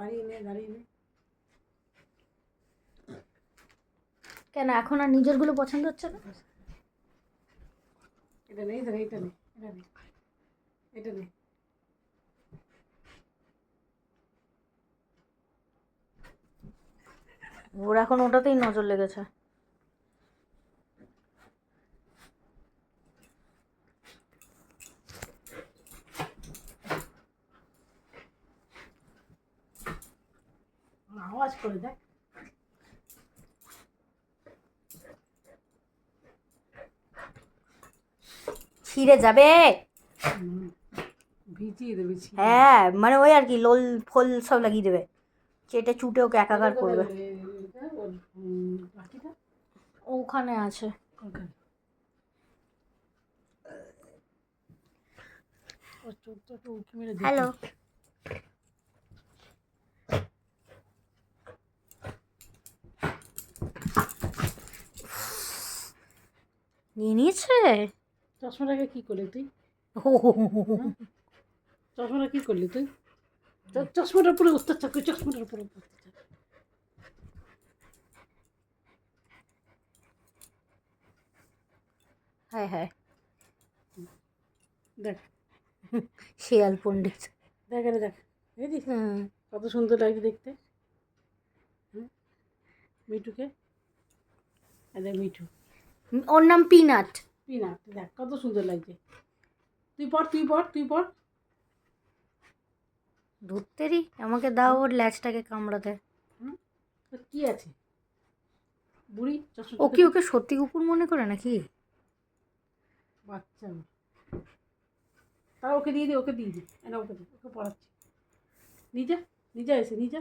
দাঁড়িয়ে কেন এখন আর নিজেরগুলো পছন্দ হচ্ছে না? এটা নেই, এটা নেই, এটা নেই। ওর এখন ওটাতেই নজর লেগেছে। আওয়াজ করে দেখ। ছিঁড়ে যাবে। ভিজিয়ে দেবে। হ্যাঁ মানে ওই আর কি লোল ফোল সব লাগিয়ে দেবে, চেটে চুটে ওকে একাকার করবে। ওখানে আছে। হ্যালো, নিয়ে নিয়েছে। চশমাটাকে কি করলি তুই? চশমাটা কি করলি তুই? চশমাটার উপরে অত্যাচার করি, চশমাটার উপরে অত্যাচার। হ্যাঁ হ্যাঁ, দেখ শিয়াল পণ্ডিত। দেখ আরে দেখ, বুঝিস কত সুন্দর লাগছে দেখতে। মিঠুকে দেখ, মিঠু ওর নাম পিনাট। পিনাট, দেখ কত সুন্দর লাগছে। তুই পড়। ধরতেরই আমাকে দাও ওর ল্যাজটাকে কামড়াতে। কি আছে বুড়ি? ও কি ওকে সত্যি কুকুর মনে করে নাকি? বাচ্চা তারা ওকে দিয়ে দি, ওকে পড়াচ্ছি। নিজা এসে নিজা